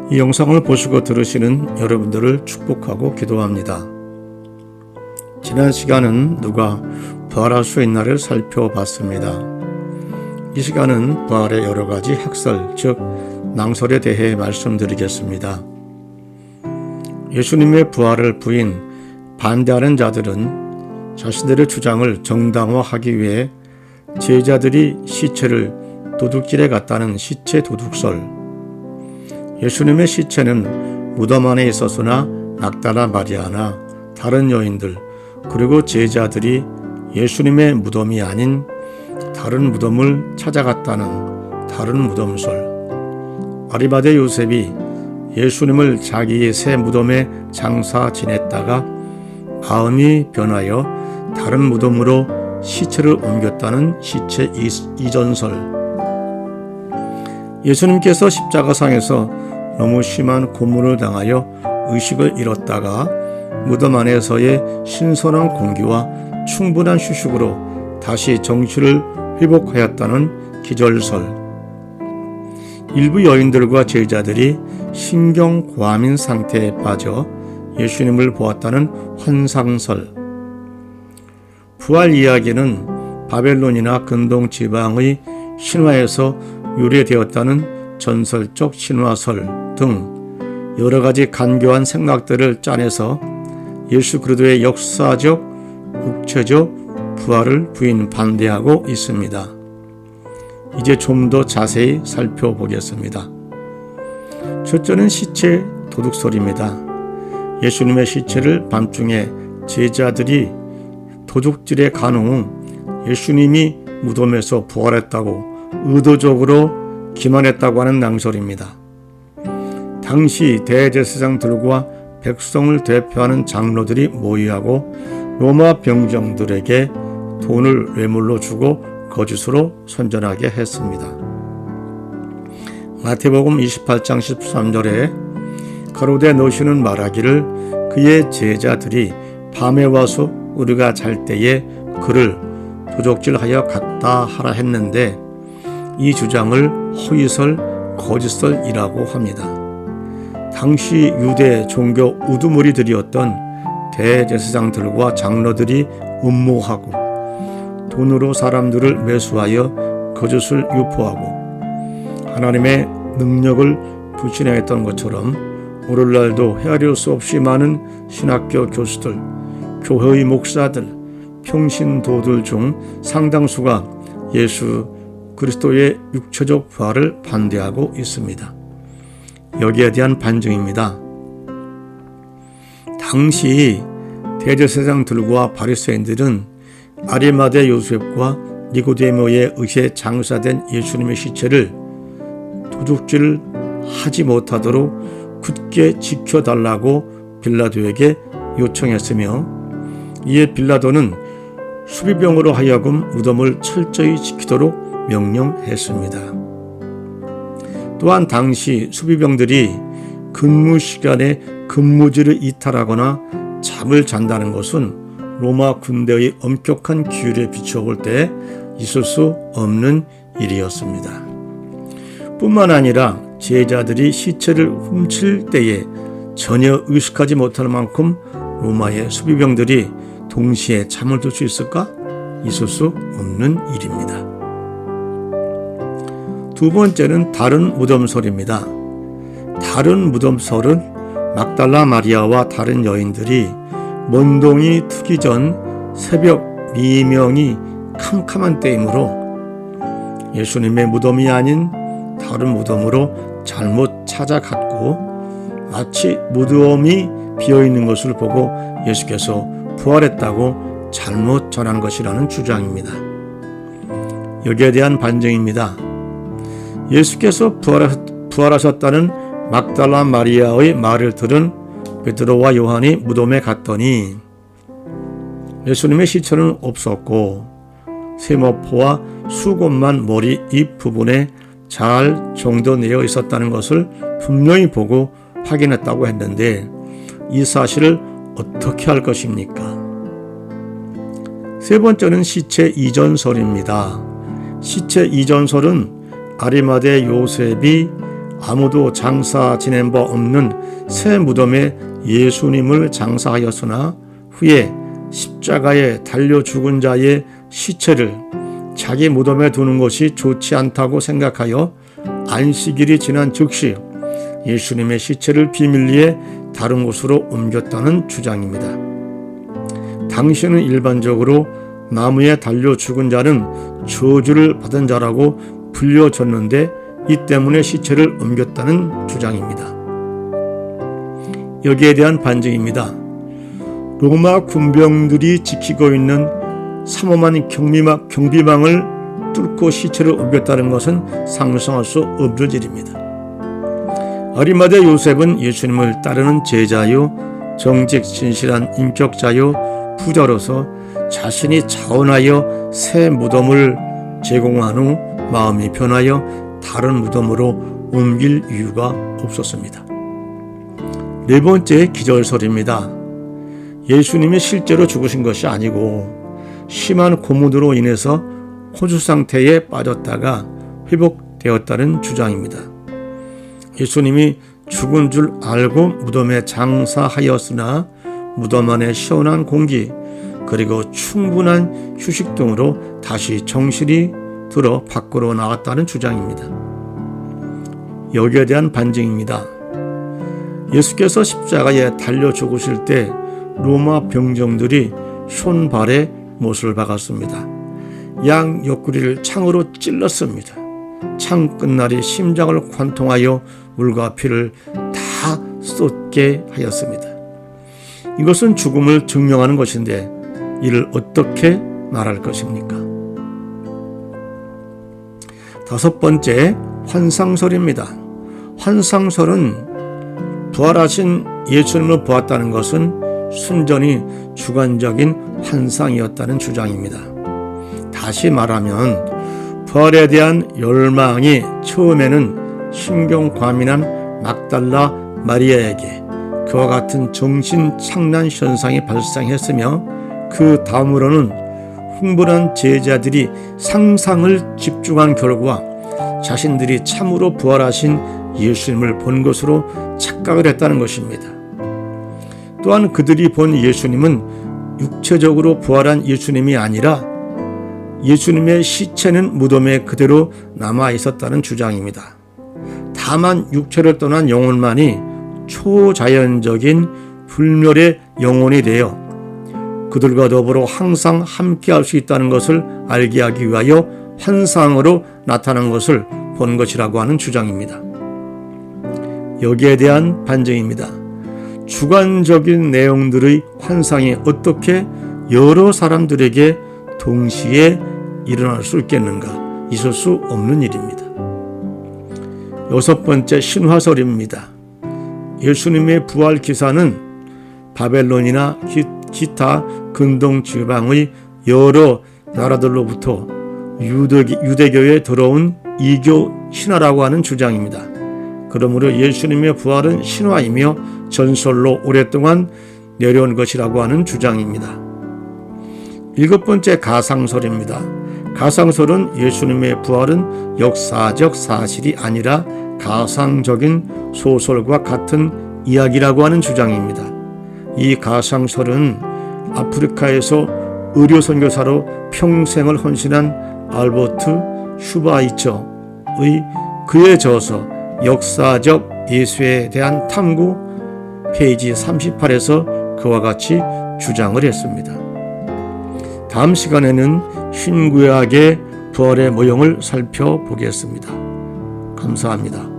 이 영상을 보시고 들으시는 여러분들을 축복하고 기도합니다. 지난 시간은 누가 부활할 수 있나를 살펴봤습니다. 이 시간은 부활의 여러 가지 학설, 즉 낭설에 대해 말씀드리겠습니다. 예수님의 부활을 반대하는 자들은 자신들의 주장을 정당화하기 위해 제자들이 시체를 도둑질해 갔다는 시체 도둑설, 예수님의 시체는 무덤 안에 있었으나 막달라 마리아나 다른 여인들 그리고 제자들이 예수님의 무덤이 아닌 다른 무덤을 찾아갔다는 다른 무덤설, 아리마대 요셉이 예수님을 자기의 새 무덤에 장사 지냈다가 마음이 변하여 다른 무덤으로 시체를 옮겼다는 시체 이전설, 예수님께서 십자가상에서 너무 심한 고문을 당하여 의식을 잃었다가 무덤 안에서의 신선한 공기와 충분한 휴식으로 다시 정신을 회복하였다는 기절설, 일부 여인들과 제자들이 신경과민 상태에 빠져 예수님을 보았다는 환상설, 부활 이야기는 바벨론이나 근동 지방의 신화에서 유래되었다는 전설적 신화설 등 여러 가지 간교한 생각들을 짜내서 예수 그리스도의 역사적, 육체적 부활을 반대하고 있습니다. 이제 좀 더 자세히 살펴보겠습니다. 첫째는 시체 도둑설입니다. 예수님의 시체를 밤중에 제자들이 도둑질에 간 후 예수님이 무덤에서 부활했다고 의도적으로 기만했다고 하는 낭설입니다. 당시 대제사장들과 백성을 대표하는 장로들이 모의하고 로마 병정들에게 돈을 외물로 주고 거짓으로 선전하게 했습니다. 마태복음 28장 13절에 가로되 너시는 말하기를 그의 제자들이 밤에 와서 우리가 잘 때에 그를 도적질하여 갔다 하라 했는데 이 주장을 허위설, 거짓설이라고 합니다. 당시 유대 종교 우두머리들이었던 대제사장들과 장로들이 음모하고 돈으로 사람들을 매수하여 거짓을 유포하고 하나님의 능력을 불신했던 것처럼 오늘날도 헤아릴 수 없이 많은 신학교 교수들, 교회의 목사들, 평신도들 중 상당수가 예수 그리스도의 육체적 부활을 반대하고 있습니다. 여기에 대한 반증입니다. 당시 대제사장들과 바리새인들은 아리마대 요셉과 니고데모의 의에 장사된 예수님의 시체를 도둑질 하지 못하도록 굳게 지켜달라고 빌라도에게 요청했으며 이에 빌라도는 수비병으로 하여금 무덤을 철저히 지키도록 명령했습니다. 또한 당시 수비병들이 근무 시간에 근무지를 이탈하거나 잠을 잔다는 것은 로마 군대의 엄격한 규율에 비춰볼 때 있을 수 없는 일이었습니다. 뿐만 아니라 제자들이 시체를 훔칠 때에 전혀 의식하지 못할 만큼 로마의 수비병들이 동시에 잠을 들 수 있을까? 있을 수 없는 일입니다. 두 번째는 다른 무덤설입니다. 다른 무덤설은 막달라 마리아와 다른 여인들이 먼동이 트기 전 새벽 미명이 캄캄한 때이므로 예수님의 무덤이 아닌 다른 무덤으로 잘못 찾아갔고 마치 무덤이 비어있는 것을 보고 예수께서 부활했다고 잘못 전한 것이라는 주장입니다. 여기에 대한 반증입니다. 예수께서 부활하셨다는 막달라 마리아의 말을 들은 베드로와 요한이 무덤에 갔더니 예수님의 시체는 없었고 세모포와 수건만 머리 입 부분에 잘 정돈되어 있었다는 것을 분명히 보고 확인했다고 했는데 이 사실을 어떻게 할 것입니까? 세 번째는 시체 이전설입니다. 시체 이전설은 아리마대 요셉이 아무도 장사 지낸 바 없는 새 무덤에 예수님을 장사하였으나 후에 십자가에 달려 죽은 자의 시체를 자기 무덤에 두는 것이 좋지 않다고 생각하여 안식일이 지난 즉시 예수님의 시체를 비밀리에 다른 곳으로 옮겼다는 주장입니다. 당시에는 일반적으로 나무에 달려 죽은 자는 저주를 받은 자라고 불려졌는데 이 때문에 시체를 옮겼다는 주장입니다. 여기에 대한 반증입니다. 로마 군병들이 지키고 있는 삼엄한 경비망을 뚫고 시체를 옮겼다는 것은 상상할 수 없는 일입니다. 아리마대 요셉은 예수님을 따르는 제자요, 정직 진실한 인격자요, 부자로서 자신이 자원하여 새 무덤을 제공한 후 마음이 변하여 다른 무덤으로 옮길 이유가 없었습니다. 네 번째 기절설입니다. 예수님이 실제로 죽으신 것이 아니고 심한 고문으로 인해서 호주 상태에 빠졌다가 회복되었다는 주장입니다. 예수님이 죽은 줄 알고 무덤에 장사하였으나 무덤 안에 시원한 공기 그리고 충분한 휴식 등으로 다시 정신이 들어 밖으로 나왔다는 주장입니다. 여기에 대한 반증입니다. 예수께서 십자가에 달려 죽으실 때 로마 병정들이 손발에 못을 박았습니다. 양 옆구리를 창으로 찔렀습니다. 창 끝날이 심장을 관통하여 물과 피를 다 쏟게 하였습니다. 이것은 죽음을 증명하는 것인데 이를 어떻게 말할 것입니까? 다섯 번째, 환상설입니다. 환상설은 부활하신 예수님을 보았다는 것은 순전히 주관적인 환상이었다는 주장입니다. 다시 말하면 부활에 대한 열망이 처음에는 심경과민한 막달라 마리아에게 그와 같은 정신착란 현상이 발생했으며 그 다음으로는 흥분한 제자들이 상상을 집중한 결과 자신들이 참으로 부활하신 예수님을 본 것으로 착각을 했다는 것입니다. 또한 그들이 본 예수님은 육체적으로 부활한 예수님이 아니라 예수님의 시체는 무덤에 그대로 남아 있었다는 주장입니다. 다만 육체를 떠난 영혼만이 초자연적인 불멸의 영혼이 되어 그들과 더불어 항상 함께할 수 있다는 것을 알게 하기 위하여 환상으로 나타난 것을 본 것이라고 하는 주장입니다. 여기에 대한 반증입니다. 주관적인 내용들의 환상이 어떻게 여러 사람들에게 동시에 일어날 수 있겠는가? 있을 수 없는 일입니다. 여섯 번째, 신화설입니다. 예수님의 부활 기사는 바벨론이나 기타 근동 지방의 여러 나라들로부터 유대교에 들어온 이교 신화라고 하는 주장입니다. 그러므로 예수님의 부활은 신화이며 전설로 오랫동안 내려온 것이라고 하는 주장입니다. 일곱 번째, 가상설입니다. 가상설은 예수님의 부활은 역사적 사실이 아니라 가상적인 소설과 같은 이야기라고 하는 주장입니다. 이 가상설은 아프리카에서 의료 선교사로 평생을 헌신한 알버트 슈바이처의 그의 저서 역사적 예수에 대한 탐구 페이지 38에서 그와 같이 주장을 했습니다. 다음 시간에는 신구약의 부활의 모형을 살펴보겠습니다. 감사합니다.